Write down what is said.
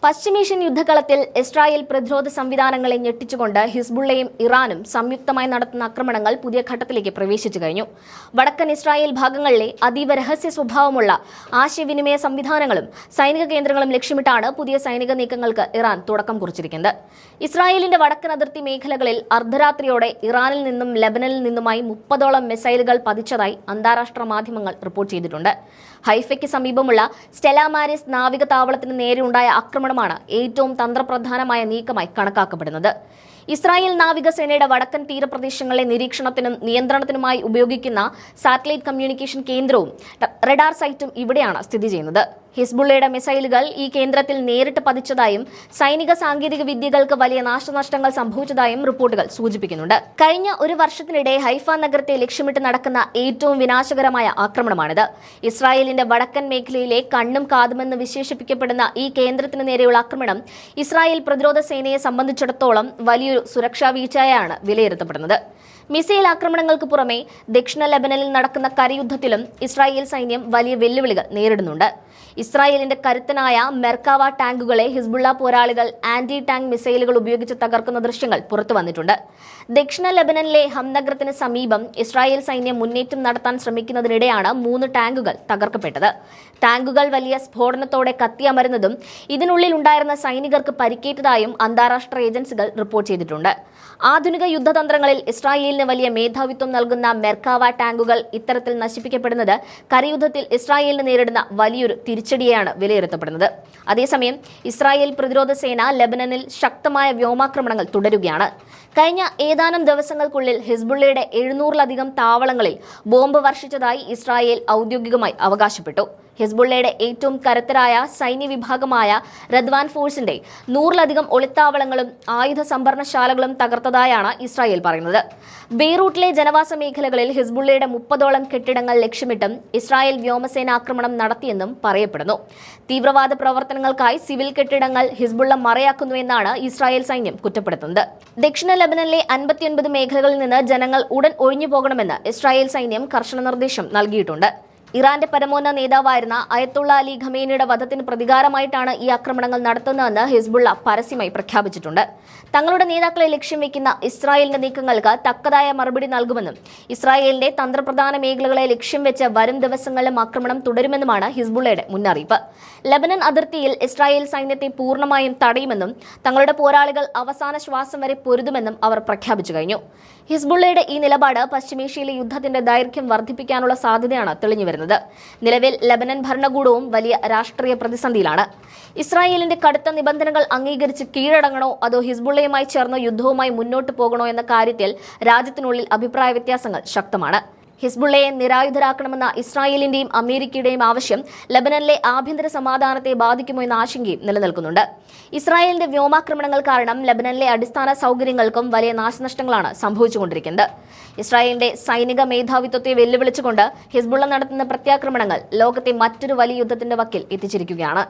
പശ്ചിമേഷ്യൻ യുദ്ധകളത്തിൽ ഇസ്രായേൽ പ്രതിരോധ സംവിധാനങ്ങളെ ഞെട്ടിച്ചുകൊണ്ട് ഹിസ്ബുള്ളയും ഇറാനും സംയുക്തമായി നടത്തുന്ന ആക്രമണങ്ങൾ പുതിയ ഘട്ടത്തിലേക്ക് പ്രവേശിച്ചു കഴിഞ്ഞു. വടക്കൻ ഇസ്രായേൽ ഭാഗങ്ങളിലെ അതീവ രഹസ്യ സ്വഭാവമുള്ള ആശയവിനിമയ സംവിധാനങ്ങളും സൈനിക കേന്ദ്രങ്ങളും ലക്ഷ്യമിട്ടാണ് പുതിയ സൈനിക നീക്കങ്ങൾക്ക് ഇറാൻ തുടക്കം കുറിച്ചിരിക്കുന്നത്. ഇസ്രായേലിന്റെ വടക്കൻ അതിർത്തി മേഖലകളിൽ അർദ്ധരാത്രിയോടെ ഇറാനിൽ നിന്നും ലെബനനിൽ നിന്നുമായി 30ഓളം മിസൈലുകൾ പതിച്ചതായി അന്താരാഷ്ട്ര മാധ്യമങ്ങൾ റിപ്പോർട്ട് ചെയ്തിട്ടുണ്ട്. ഹൈഫയ്ക്ക് സമീപമുള്ള സ്റ്റെല മാരിസ് നാവിക താവളത്തിന് നേരെയുണ്ടായ ആക്രമണമാണ് ഏറ്റവും തന്ത്രപ്രധാനമായ നീക്കമായി കണക്കാക്കപ്പെടുന്നത്. ഇസ്രായേൽ നാവികസേനയുടെ വടക്കൻ തീരപ്രദേശങ്ങളിലെ നിരീക്ഷണത്തിനും നിയന്ത്രണത്തിനുമായി ഉപയോഗിക്കുന്ന സാറ്റലൈറ്റ് കമ്മ്യൂണിക്കേഷൻ കേന്ദ്രവും റഡാർ സൈറ്റും ഇവിടെയാണ് സ്ഥിതി ചെയ്യുന്നത്. ഹിസ്ബുള്ളയുടെ മിസൈലുകൾ ഈ കേന്ദ്രത്തിൽ നേരിട്ട് പതിച്ചതായും സൈനിക സാങ്കേതിക വിദ്യകൾക്ക് വലിയ നാശനഷ്ടങ്ങൾ സംഭവിച്ചതായും റിപ്പോർട്ടുകൾ സൂചിപ്പിക്കുന്നുണ്ട്. കഴിഞ്ഞ ഒരു വർഷത്തിനിടെ ഹൈഫ നഗരത്തെ ലക്ഷ്യമിട്ട് നടക്കുന്ന ഏറ്റവും വിനാശകരമായ ആക്രമണമാണിത്. ഇസ്രായേലിന്റെ വടക്കൻ മേഖലയിലെ കണ്ണും കാതുമെന്ന് വിശേഷിപ്പിക്കപ്പെടുന്ന ഈ കേന്ദ്രത്തിന് നേരെയുള്ള ആക്രമണം ഇസ്രായേൽ പ്രതിരോധ സേനയെ സംബന്ധിച്ചിടത്തോളം വലിയൊരു സുരക്ഷാ വീഴ്ചയായാണ് വിലയിരുത്തപ്പെടുന്നത്. മിസൈൽ ആക്രമണങ്ങൾക്ക് പുറമെ ദക്ഷിണ ലെബനനിൽ നടക്കുന്ന കരയുദ്ധത്തിലും ഇസ്രായേൽ സൈന്യം വലിയ വെല്ലുവിളികൾ നേരിടുന്നുണ്ട്. ഇസ്രായേലിന്റെ കരുത്തനായ മെർക്കാവ ടാങ്കുകളെ ഹിസ്ബുള്ള പോരാളികൾ ആന്റി ടാങ്ക് മിസൈലുകൾ ഉപയോഗിച്ച് തകർക്കുന്ന ദൃശ്യങ്ങൾ പുറത്തു വന്നിട്ടുണ്ട്. ദക്ഷിണ ലെബനനിലെ ഹംനഗരത്തിന് സമീപം ഇസ്രായേൽ സൈന്യം മുന്നേറ്റം നടത്താൻ ശ്രമിക്കുന്നതിനിടെയാണ് 3 ടാങ്കുകൾ തകർക്കപ്പെട്ടത്. ടാങ്കുകൾ വലിയ സ്ഫോടനത്തോടെ കത്തിയമരുന്നതും ഇതിനുള്ളിൽ ഉണ്ടായിരുന്ന സൈനികർക്ക് പരിക്കേറ്റതായും അന്താരാഷ്ട്ര ഏജൻസികൾ റിപ്പോർട്ട് ചെയ്തിട്ടുണ്ട്. ആധുനിക യുദ്ധതന്ത്രങ്ങളിൽ ഇസ്രായേലിന് വലിയ മേധാവിത്വം നൽകുന്ന മെർക്കാവ ടാങ്കുകൾ ഇത്തരത്തിൽ നശിപ്പിക്കപ്പെടുന്നത് കരയുദ്ധത്തിൽ ഇസ്രായേലിന് നേരിടുന്ന വലിയൊരു തിരിച്ചടിയാണ് വിലയിരുത്തപ്പെടുന്നത്. അതേസമയം ഇസ്രായേൽ പ്രതിരോധ സേന ലെബനനിൽ ശക്തമായ വ്യോമാക്രമണങ്ങൾ തുടരുകയാണ്. കഴിഞ്ഞ ഏതാനും ദിവസങ്ങൾക്കുള്ളിൽ ഹിസ്ബുള്ളയുടെ 700-ലധികം താവളങ്ങളിൽ ബോംബ് വർഷിച്ചതായി ഇസ്രായേൽ ഔദ്യോഗികമായി അവകാശപ്പെട്ടു. ഹിസ്ബുള്ളയുടെ ഏറ്റവും കരുത്തരായ സൈന്യ വിഭാഗമായ റദ്വാൻ ഫോഴ്സിന്റെ 100-ലധികം ഒളിത്താവളങ്ങളും ആയുധ സംഭരണശാലകളും തകർത്തതായാണ് ഇസ്രായേൽ പറയുന്നത്. ബെയ്റൂട്ടിലെ ജനവാസ മേഖലകളിൽ ഹിസ്ബുള്ളയുടെ 30ഓളം കെട്ടിടങ്ങൾ ലക്ഷ്യമിട്ടും ഇസ്രായേൽ വ്യോമസേന ആക്രമണം നടത്തിയെന്നും പറയപ്പെടുന്നു. തീവ്രവാദ പ്രവർത്തനങ്ങൾക്കായി സിവിൽ കെട്ടിടങ്ങൾ ഹിസ്ബുള്ള മറയാക്കുന്നുവെന്നാണ് ഇസ്രായേൽ സൈന്യം കുറ്റപ്പെടുത്തുന്നത്. ദക്ഷിണ ലെബനനിലെ 59 മേഖലകളിൽ നിന്ന് ജനങ്ങൾ ഉടൻ ഒഴിഞ്ഞു പോകണമെന്ന് ഇസ്രായേൽ സൈന്യം കർശന നിർദ്ദേശം നൽകിയിട്ടുണ്ട്. ഇറാന്റെ പരമോന്നത നേതാവായിരുന്ന അയത്തുള്ള അലി ഖമേനിയുടെ വധത്തിന് പ്രതികാരമായിട്ടാണ് ഈ ആക്രമണങ്ങൾ നടത്തുന്നതെന്ന് ഹിസ്ബുള്ള പരസ്യമായി പ്രഖ്യാപിച്ചിട്ടുണ്ട്. തങ്ങളുടെ നേതാക്കളെ ലക്ഷ്യം വെക്കുന്ന ഇസ്രായേലിന്റെ നീക്കങ്ങൾക്ക് തക്കതായ മറുപടി നൽകുമെന്നും ഇസ്രായേലിന്റെ തന്ത്രപ്രധാന മേഖലകളെ ലക്ഷ്യം വെച്ച് വരും ദിവസങ്ങളിലും ആക്രമണം തുടരുമെന്നുമാണ് ഹിസ്ബുള്ളയുടെ മുന്നറിയിപ്പ്. ലെബനൻ അതിർത്തിയിൽ ഇസ്രായേൽ സൈന്യത്തെ പൂർണ്ണമായും തടയുമെന്നും തങ്ങളുടെ പോരാളികൾ അവസാന ശ്വാസം വരെ പൊരുതുമെന്നും അവർ പ്രഖ്യാപിച്ചു കഴിഞ്ഞു. ഹിസ്ബുള്ളയുടെ ഈ നിലപാട് പശ്ചിമേഷ്യയിലെ യുദ്ധത്തിന്റെ ദൈർഘ്യം വർദ്ധിപ്പിക്കാനുള്ള സാധ്യതയാണ് തെളിഞ്ഞുവരുന്നത്. നിലവിൽ ലെബനൻ ഭരണകൂടവും വലിയ രാഷ്ട്രീയ പ്രതിസന്ധിയിലാണ്. ഇസ്രായേലിന്റെ കടുത്ത നിബന്ധനകൾ അംഗീകരിച്ച് കീഴടങ്ങണോ അതോ ഹിസ്ബുള്ളയുമായി ചേർന്ന് യുദ്ധവുമായി മുന്നോട്ട് പോകണോ എന്ന കാര്യത്തിൽ രാജ്യത്തിനുള്ളിൽ അഭിപ്രായ വ്യത്യാസങ്ങൾ ശക്തമാണ്. ഹിസ്ബുള്ളയെ നിരായുധരാക്കണമെന്ന ഇസ്രായേലിന്റെയും അമേരിക്കയുടെയും ആവശ്യം ലെബനനിലെ ആഭ്യന്തര സമാധാനത്തെ ബാധിക്കുമോ എന്ന ആശങ്കയും നിലനിൽക്കുന്നുണ്ട്. ഇസ്രായേലിന്റെ വ്യോമാക്രമണങ്ങൾ കാരണം ലെബനനിലെ അടിസ്ഥാന സൗകര്യങ്ങൾക്കും വലിയ നാശനഷ്ടങ്ങളാണ് സംഭവിച്ചുകൊണ്ടിരിക്കുന്നത്. ഇസ്രായേലിന്റെ സൈനിക മേധാവിത്വത്തെ വെല്ലുവിളിച്ചുകൊണ്ട് ഹിസ്ബുള്ള നടത്തുന്ന പ്രത്യാക്രമണങ്ങൾ ലോകത്തെ മറ്റൊരു വലിയ യുദ്ധത്തിന്റെ വക്കിൽ എത്തിച്ചിരിക്കുകയാണ്.